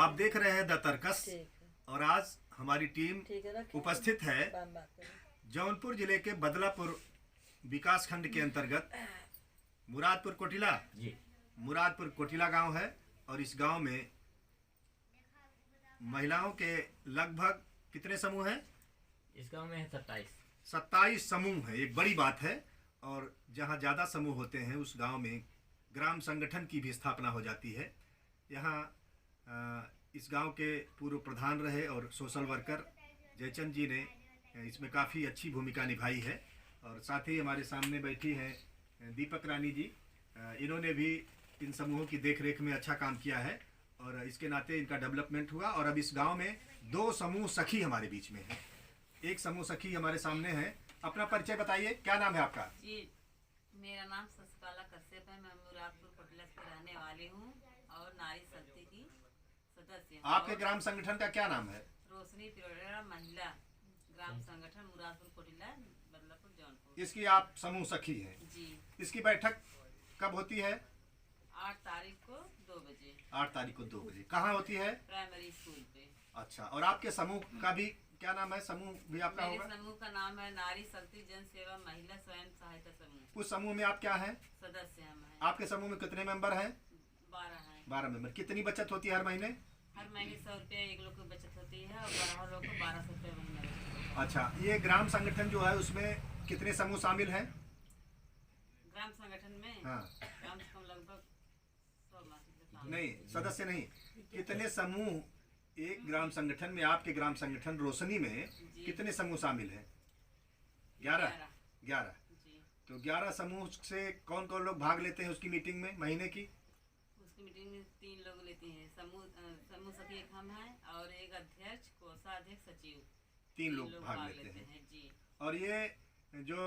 आप देख रहे हैं द तर्कस और आज हमारी टीम उपस्थित है जौनपुर जिले के बदलापुर विकास खंड के अंतर्गत मुरादपुर कोटिला मुरादपुर कोटिला गांव है। और इस गांव में महिलाओं के लगभग कितने समूह हैं? इस गांव में 27 समूह है। एक बड़ी बात है। और जहां ज़्यादा समूह होते हैं उस गांव में ग्राम संगठन की भी स्थापना हो जाती है। यहाँ इस गांव के पूर्व प्रधान रहे और सोशल वर्कर जयचंद जी ने इसमें काफ़ी अच्छी भूमिका निभाई है। और साथ ही हमारे सामने बैठी हैं दीपक रानी जी। इन्होंने भी इन समूहों की देखरेख में अच्छा काम किया है और इसके नाते इनका डेवलपमेंट हुआ। और अब इस गांव में 2 समूह सखी हमारे बीच में है। एक समूह सखी हमारे सामने है। अपना परिचय बताइए, क्या नाम है आपका? जी, मेरा नाम शशिकला कश्यप है। मैं मुरादपुर कोटिला की रहने वाली हूँ और नारी शक्ति की सदस्य हूँ। आपके ग्राम संगठन का क्या नाम है? रोशनी पिरोड़ा महिला ग्राम संगठन मुरादपुर कोटिला बदलापुर जौनपुर। इसकी आप समूह सखी हैं जी। इसकी बैठक कब होती है? 8 तारीख को 2 बजे। 8 तारीख को 2 बजे। कहाँ होती है? प्राइमरी स्कूल पे। अच्छा, और आपके समूह का भी क्या नाम है? समूह भी आपका होगा? मेरे समूह का नाम है नारी शक्ति जन सेवा महिला स्वयं सहायता समूह। उस समूह में आप क्या हैं? सदस्य हम हैं। आपके समूह में कितने मेंबर हैं? 12 हैं। 12 मेंबर। कितनी बचत होती है हर महीने? हर महीने 100 रुपया एक लोग की बचत होती है और 12 लोग को 1200 रुपया महीना बचत होता है। अच्छा, ये ग्राम संगठन जो है उसमें कितने समूह शामिल हैं? ग्राम संगठन में हाँ। कम से कम लगभग 100 नहीं, सदस्य नहीं, कितने समूह एक ग्राम संगठन में? आपके ग्राम संगठन रोशनी में कितने समूह शामिल हैं? 11। जी। तो 11 समूह से कौन कौन लोग भाग लेते हैं उसकी मीटिंग में महीने की? उसकी मीटिंग में 3 लोग लेते हैं। समूह सखी एक हम हैं और एक अध्यक्ष कोषाध्यक्ष सचिव। 3 लोग भाग लेते हैं। जी। और ये जो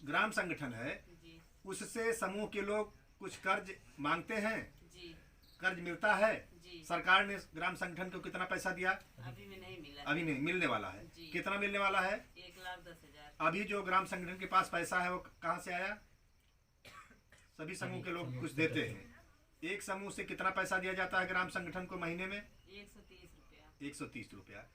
ग्राम संगठन है जी। उससे समूह के लोग कुछ कर्ज मांगते हैं? जी। कर्ज मिलता है? जी। सरकार ने ग्राम संगठन को कितना पैसा दिया? अभी में नहीं मिला। अभी नहीं, मिलने वाला है। जी। कितना मिलने वाला है? 1,10,000। अभी जो ग्राम संगठन के पास पैसा है वो कहाँ से आया? सभी समूह के लोग कुछ देते हैं। एक समूह से कितना पैसा दिया जाता है ग्राम संगठन को महीने में? 130 रुपया। 130 रुपया।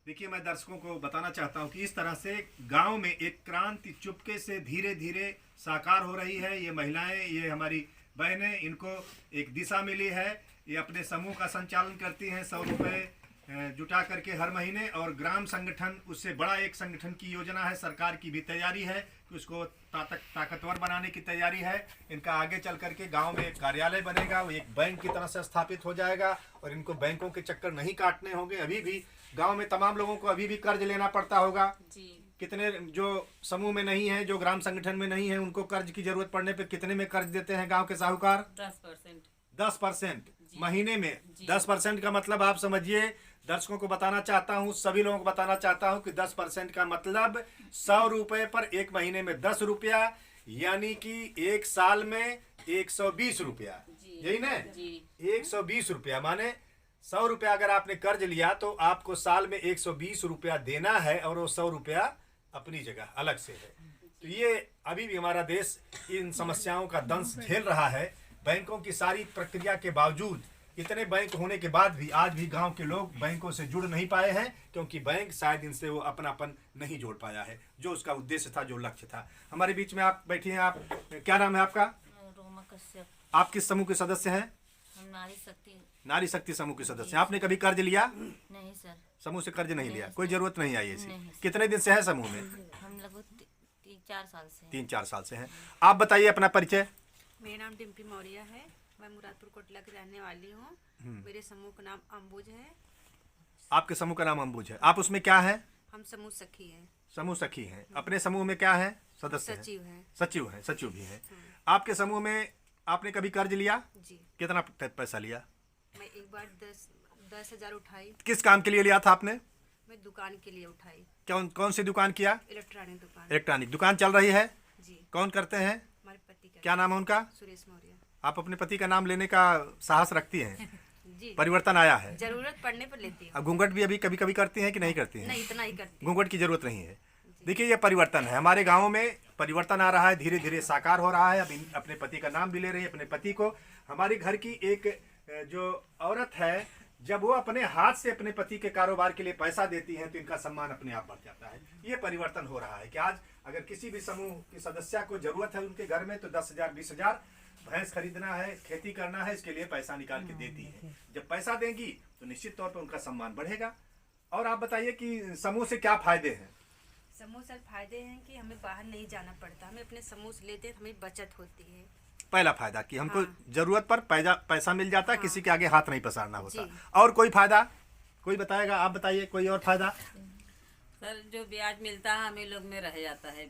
देखिए, मैं दर्शकों को बताना चाहता हूँ कि इस तरह से गांव में एक क्रांति चुपके से धीरे धीरे साकार हो रही है। ये महिलाएं, ये हमारी बहनें, इनको एक दिशा मिली है। ये अपने समूह का संचालन करती हैं 100 रुपये जुटा करके हर महीने। और ग्राम संगठन उससे बड़ा एक संगठन की योजना है। सरकार की भी तैयारी है कि उसको ताकतवर बनाने की तैयारी है। इनका आगे चल करके गांव में एक कार्यालय बनेगा, वो एक बैंक की तरह से स्थापित हो जाएगा और इनको बैंकों के चक्कर नहीं काटने होंगे। अभी भी गांव में तमाम लोगों को अभी भी कर्ज लेना पड़ता होगा। जी। कितने जो समूह में नहीं है, जो ग्राम संगठन में नहीं है, उनको कर्ज की जरूरत पड़ने पे कितने में कर्ज देते हैं गांव के साहूकार? 10%। 10% महीने में। 10% का मतलब आप समझिए, दर्शकों को बताना चाहता हूँ, सभी लोगों को बताना चाहता हूँ कि 10% का मतलब 100 रुपये पर एक महीने में 10 रुपया, यानी कि एक साल में 120 रुपया। यही ना? 120 रुपया माने 100 रुपया अगर आपने कर्ज लिया तो आपको साल में 120 रुपया देना है और वो 100 रुपया अपनी जगह अलग से है। तो ये अभी भी हमारा देश इन समस्याओं का दंश झेल रहा है। बैंकों की सारी प्रक्रिया के बावजूद, इतने बैंक होने के बाद भी आज भी गांव के लोग बैंकों से जुड़ नहीं पाए हैं, क्योंकि बैंक शायद इनसे वो अपनापन नहीं जोड़ पाया है जो उसका उद्देश्य था, जो लक्ष्य था। हमारे बीच में आप बैठी हैं। आप, क्या नाम है आपका? रोमा कश्यप। आप किस समूह के सदस्य हैं? हम नारी शक्ति। नारी शक्ति समूह के सदस्य हैं। आपने कभी कर्ज लिया? नहीं सर। समूह से कर्ज नहीं लिया, कोई जरूरत नहीं आई ऐसी। कितने दिन से है समूह में? हम लगभग 3-4 साल से। 3-4 साल से हैं। आप बताइए अपना परिचय। मेरा नाम डिम्पी मौर्य है। मैं मुरादपुर कोटिला की रहने वाली हूँ। मेरे समूह का नाम अंबुज है। आपके समूह का नाम अंबुज है। आप उसमें क्या है? हम समूह सखी हैं। समूह सखी हैं। अपने समूह में क्या है? सदस्य हैं? सचिव हैं। सचिव हैं, सचिव भी हैं। आपके समूह में आपने कभी कर्ज लिया? जी। कितना पैसा लिया? मैं एक बार 10,000 उठाई। किस काम के लिए लिया था आपने? मैं दुकान के लिए उठाई। कौन सी दुकान किया? इलेक्ट्रॉनिक दुकान। इलेक्ट्रॉनिक दुकान चल रही है? जी। कौन करते हैं? हमारे पति का। क्या नाम है उनका? सुरेश मौर्य। आप अपने पति का नाम लेने का साहस रखती हैं? जी। परिवर्तन आया है? जरूरत पड़ने पर लेती हूँ। अब घूंघट भी अभी कभी कभी करती हैं कि नहीं करती हैं? नहीं, इतना ही करती। घूंघट की जरूरत नहीं है। देखिए, ये परिवर्तन है। हमारे गाँव में परिवर्तन आ रहा है, धीरे धीरे साकार हो रहा है। अब अपने पति का नाम भी ले रही है, अपने पति को। हमारे घर की एक जो औरत है जब वो अपने हाथ से अपने पति के कारोबार के लिए पैसा देती हैं तो इनका सम्मान अपने आप बढ़ जाता है। ये परिवर्तन हो रहा है कि आज अगर किसी भी समूह की सदस्य को जरूरत है उनके घर में तो 10,000 20,000 भैंस खरीदना है, खेती करना है, इसके लिए पैसा निकाल के देती है। जब पैसा देंगी तो निश्चित तौर पर उनका सम्मान बढ़ेगा। और आप बताइए कि समूह से क्या फायदे हैं? समूह से फायदे हैं कि हमें बाहर नहीं जाना पड़ता, हमें अपने समूह से लेते हैं तो हमें बचत होती है। पहला फायदा कि हमको हाँ। जरूरत पर पैसा मिल जाता है, हाँ। किसी के आगे हाथ नहीं पसारना होता। जी। और कोई फायदा कोई बताएगा? आप बताइए कोई और फायदा। सर जो ब्याज मिलता है हमें लोग में रह जाता है,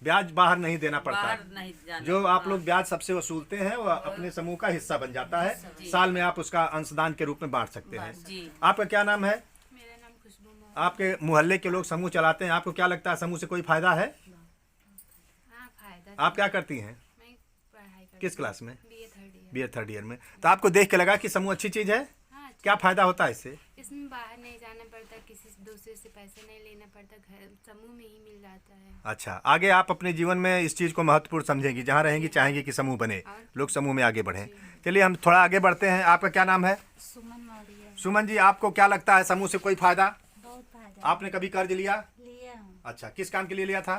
ब्याज बाहर नहीं देना पड़ता बाहर है। नहीं जाना। जो आप लोग ब्याज सबसे वसूलते हैं वो अपने समूह का हिस्सा बन जाता है। जी। साल में आप उसका अंशदान के रूप में बांट सकते हैं। जी। आपका क्या नाम है? मेरा नाम खुशबू मौर्य। आपके मोहल्ले के लोग समूह चलाते हैं, आपको क्या लगता है समूह से कोई फायदा है? हाँ, फायदा आप क्या करती हैं? मैं पढ़ाई करती किस क्लास में? BA third year. BA third year में। तो आपको देख के लगा कि समूह अच्छी चीज है? हाँ, क्या फायदा होता है इससे? इसमें बाहर नहीं जाना पड़ता, किसी दूसरे से पैसे नहीं लेना पड़ता, घर समूह में ही मिल जाता है। अच्छा, आगे आप अपने जीवन में इस चीज़ को महत्वपूर्ण समझेंगी, जहाँ रहेंगी चाहेंगी कि समूह बने, लोग समूह में आगे बढ़ें। चलिए हम थोड़ा आगे बढ़ते हैं। आपका क्या नाम है? सुमन मौर्य। सुमन जी, आपको क्या लगता है समूह से कोई फायदा? बहुत फायदा आपने कभी कर्ज लिया? लिया हूँ, अच्छा, किस काम के लिए लिया था?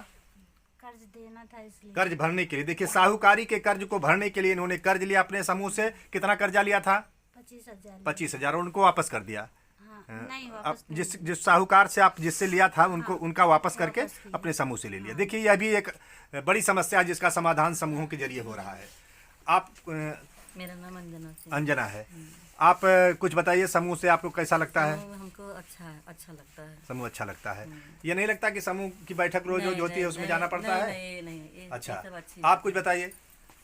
कर्ज देना था इसलिए। कर्ज भरने के लिए। देखिए, साहूकारी के कर्ज को भरने के लिए इन्होंने कर्ज लिया अपने समूह से। कितना कर्जा लिया था? 25,000। 25,000। और उनको वापस कर दिया। हाँ, नहीं अब वापस नहीं। जिस साहूकार से आप जिससे लिया था उनको हाँ, उनका वापस करके वापस किया। अपने समूह से ले लिया। देखिए, यह भी एक बड़ी समस्या है जिसका समाधान समूहों के जरिए हो रहा है। आप मेरा नाम अंजना सिंह। अंजना है। आप कुछ बताइए, समूह से आपको कैसा लगता है? समूह हमको अच्छा लगता है। समूह अच्छा लगता है। ये नहीं लगता कि समूह की बैठक रोज रोज होती है उसमें जाना पड़ता है? नहीं, ये अच्छा, सब अच्छी आप कुछ बताइए,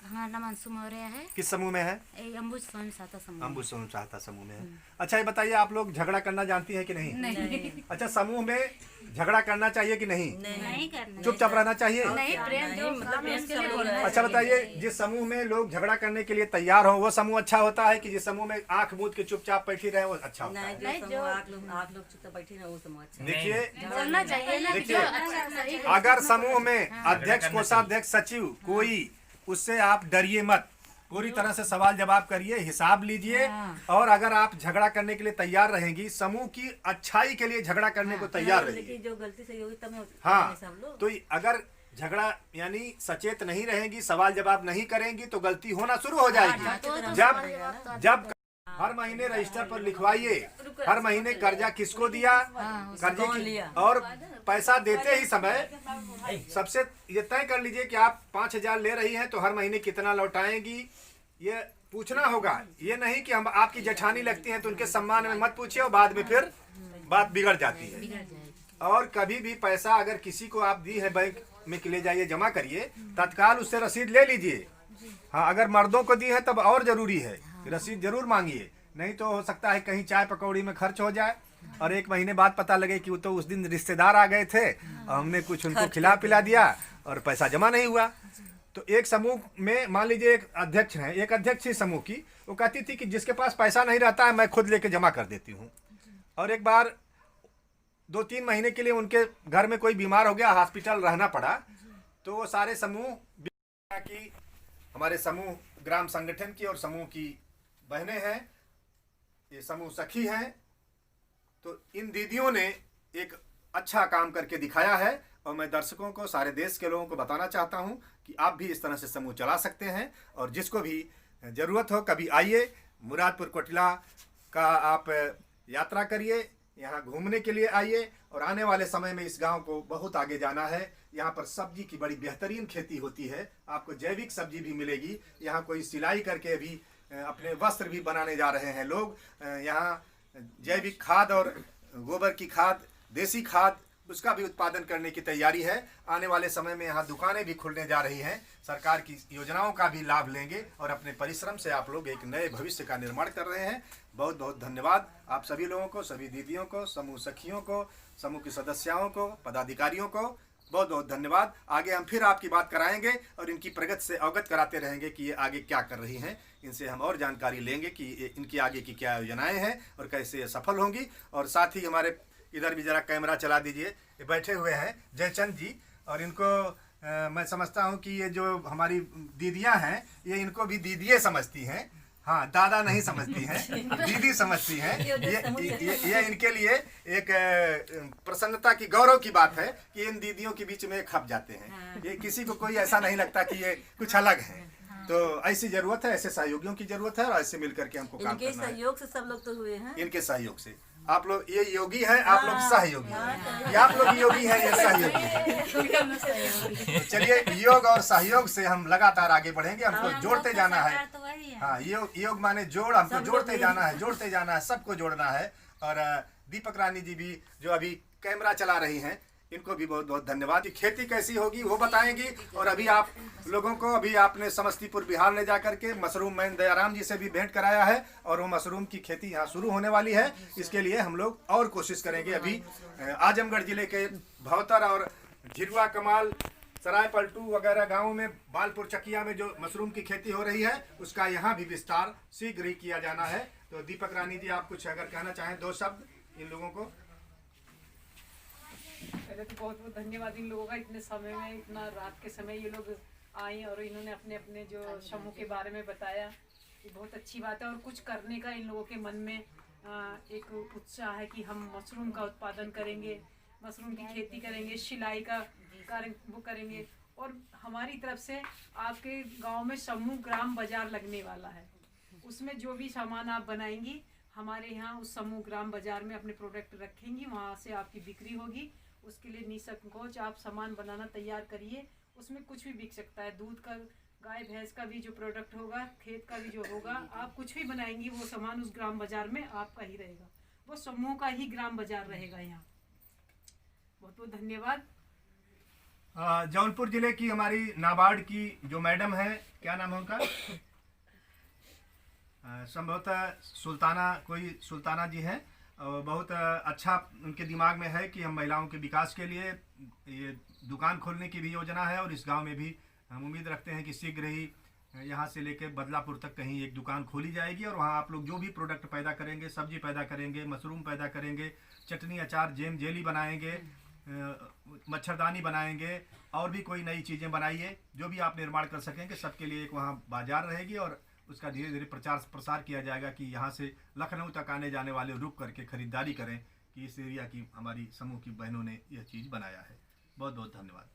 हमारा नाम अंशु मौर्य है। किस समूह में है? ये अम्बुज स्वयं सहायता समूह। अम्बुज स्वयं सहायता समूह में है। अच्छा, ये बताइए, आप लोग झगड़ा करना जानती हैं कि नहीं? नहीं। अच्छा, समूह में झगड़ा करना चाहिए कि नहीं? नहीं करना। चुपचाप रहना चाहिए? नहीं, प्रेम जो मतलब काम है उसके लिए प्रेम से बोलना बोलना अच्छा चाहिए। बताइए, जिस समूह में लोग झगड़ा करने के लिए तैयार हो वो समूह अच्छा होता है कि जिस समूह में आंख मूंद के चुपचाप बैठी रहे वो अच्छा होता नहीं, है? नहीं, जो जो- समूह आप लोग चुपचाप बैठे ना वो समूह अच्छा है। देखिए, बोलना चाहिए ना कि देखिए, जो अच्छा सही है। अगर समूह में अध्यक्ष, कोषाध्यक्ष, सचिव कोई, उससे आप डरिए मत। पूरी तरह से सवाल जवाब करिए, हिसाब लीजिए। और अगर आप झगड़ा करने के लिए तैयार रहेंगी, समूह की अच्छाई के लिए झगड़ा करने को तैयार रहिए। लेकिन जो गलती से होगी तब हाँ, सब लोग तो अगर झगड़ा यानी सचेत नहीं रहेंगी, सवाल जवाब नहीं करेंगी तो गलती होना शुरू हो जाएगी। जब हर महीने रजिस्टर पर लिखवाइए हर महीने कर्जा किसको दिया, कर्जे कौन की, लिया। और पैसा देते ही समय सबसे ये तय कर लीजिए कि आप 5,000 ले रही हैं तो हर महीने कितना लौटाएंगी, ये पूछना होगा। ये नहीं कि हम आपकी जेठानी लगती हैं तो उनके सम्मान में मत पूछिए और बाद में फिर बात बिगड़ जाती है। और कभी भी पैसा अगर किसी को आप दी है बैंक में कि ले जाइए जमा करिए, तत्काल उससे रसीद ले लीजिए। हाँ, अगर मर्दों को दी है तब और जरूरी है कि रसीद जरूर मांगिए, नहीं तो हो सकता है कहीं चाय पकौड़ी में खर्च हो जाए और 1 महीने बाद पता लगे कि वो तो उस दिन रिश्तेदार आ गए थे और हमने कुछ उनको खिला पिला दिया और पैसा जमा नहीं हुआ। तो एक समूह में मान लीजिए एक अध्यक्ष है, एक अध्यक्ष ही समूह की, वो कहती थी कि जिसके पास पैसा नहीं रहता है मैं खुद लेके जमा कर देती हूँ। और एक बार 2-3 महीने के लिए उनके घर में कोई बीमार हो गया, हॉस्पिटल रहना पड़ा, तो वो सारे समूह की हमारे समूह ग्राम संगठन की और समूह की बहनें हैं, ये समूह सखी हैं। तो इन दीदियों ने एक अच्छा काम करके दिखाया है और मैं दर्शकों को, सारे देश के लोगों को बताना चाहता हूं कि आप भी इस तरह से समूह चला सकते हैं। और जिसको भी ज़रूरत हो कभी आइए, मुरादपुर कोटला का आप यात्रा करिए, यहाँ घूमने के लिए आइए। और आने वाले समय में इस गांव को बहुत आगे जाना है। यहाँ पर सब्जी की बड़ी बेहतरीन खेती होती है, आपको जैविक सब्जी भी मिलेगी। यहाँ कोई सिलाई करके भी अपने वस्त्र भी बनाने जा रहे हैं लोग। यहाँ जैविक खाद और गोबर की खाद, देसी खाद, उसका भी उत्पादन करने की तैयारी है। आने वाले समय में यहाँ दुकानें भी खुलने जा रही हैं। सरकार की योजनाओं का भी लाभ लेंगे और अपने परिश्रम से आप लोग एक नए भविष्य का निर्माण कर रहे हैं। बहुत बहुत धन्यवाद आप सभी लोगों को, सभी दीदियों को, समूह सखियों को, समूह की सदस्यों को, पदाधिकारियों को बहुत बहुत धन्यवाद। आगे हम फिर आपकी बात कराएंगे और इनकी प्रगति से अवगत कराते रहेंगे कि ये आगे क्या कर रही हैं। इनसे हम और जानकारी लेंगे कि इनकी आगे की क्या योजनाएं हैं और कैसे ये सफल होंगी। और साथ ही हमारे इधर भी जरा कैमरा चला दीजिए, ये बैठे हुए हैं जयचंद जी, और इनको मैं समझता हूं कि ये जो हमारी दीदियां हैं ये इनको भी दीदिये समझती हैं। हाँ, दादा नहीं समझती हैं, दीदी समझती हैं। ये इनके लिए एक प्रसन्नता की, गौरव की बात है कि इन दीदियों के बीच में खप जाते हैं। ये किसी को कोई ऐसा नहीं लगता कि ये कुछ अलग है। तो ऐसी जरूरत है, ऐसे सहयोगियों की जरूरत है और ऐसे मिलकर के हमको काम इनके करना है। सहयोग से सब लोग तो हुए हैं। इनके सहयोग से आप लोग, ये योगी हैं, आप लोग सहयोगी हैं। ये आप लोग योगी हैं, ये सहयोगी हैं। तो चलिए, योग और सहयोग से हम लगातार आगे बढ़ेंगे। हमको जोड़ते जाना है। तो वही है। हाँ, योग माने जोड़, हमको जोड़ते जाना है, जोड़ते जाना है, सबको जोड़ना है। और दीपक रानी जी भी जो अभी कैमरा चला रही हैं, इनको भी बहुत बहुत धन्यवाद। खेती कैसी होगी वो बताएंगी। और अभी आप लोगों को, अभी आपने समस्तीपुर बिहार ले जाकर के मशरूम मैन दयाराम जी से भी भेंट कराया है और वो मशरूम की खेती यहाँ शुरू होने वाली है। इसके लिए हम लोग और कोशिश करेंगे। अभी आजमगढ़ जिले के भवतर और झिरुआ कमाल, सराय पलटू वगैरह गाँव में, बालपुर चकिया में जो मशरूम की खेती हो रही है, उसका यहाँ भी विस्तार शीघ्र ही किया जाना है। तो दीपक रानी जी, आप कुछ अगर कहना चाहें 2 शब्द इन लोगों को। पहले तो बहुत बहुत धन्यवाद इन लोगों का, इतने समय में, इतना रात के समय ये लोग आए और इन्होंने अपने अपने जो समूह के बारे में बताया। ये बहुत अच्छी बात है। और कुछ करने का इन लोगों के मन में एक उत्साह है कि हम मशरूम का उत्पादन करेंगे, मशरूम की खेती करेंगे, सिलाई का कार्य वो करेंगे। और हमारी तरफ से आपके गांव में समूह ग्राम बाजार लगने वाला है। उसमें जो भी सामान आप बनाएंगी, हमारे यहाँ उस समूह ग्राम बाजार में अपने प्रोडक्ट रखेंगी, वहाँ से आपकी बिक्री होगी। उसके लिए निसंकोच आप सामान बनाना तैयार करिए। उसमें कुछ भी बिक सकता है। दूध का, गाय भैंस का भी जो प्रोडक्ट होगा, खेत का भी जो होगा, आप कुछ भी बनाएंगी वो सामान उस ग्राम बाजार में आपका ही रहेगा। वो समूह का ही ग्राम बाजार रहेगा यहाँ। बहुत बहुत धन्यवाद। जौनपुर जिले की हमारी नाबार्ड की जो मैडम है, क्या नाम है उनका? संभवतः सुल्ताना जी हैं। बहुत अच्छा उनके दिमाग में है कि हम महिलाओं के विकास के लिए ये दुकान खोलने की भी योजना है। और इस गांव में भी हम उम्मीद रखते हैं कि शीघ्र ही यहाँ से लेकर बदलापुर तक कहीं एक दुकान खोली जाएगी। और वहाँ आप लोग जो भी प्रोडक्ट पैदा करेंगे, सब्जी पैदा करेंगे, मशरूम पैदा करेंगे, चटनी, अचार, जेम, जेली बनाएंगे, मच्छरदानी बनाएंगे, और भी कोई नई चीज़ें बनाइए, जो भी आप निर्माण कर सकेंगे, सबके लिए एक वहाँ बाजार रहेगी। और उसका धीरे धीरे प्रचार प्रसार किया जाएगा कि यहाँ से लखनऊ तक आने जाने वाले रुक करके खरीदारी करें कि इस एरिया की, हमारी समूह की बहनों ने यह चीज़ बनाया है। बहुत बहुत धन्यवाद।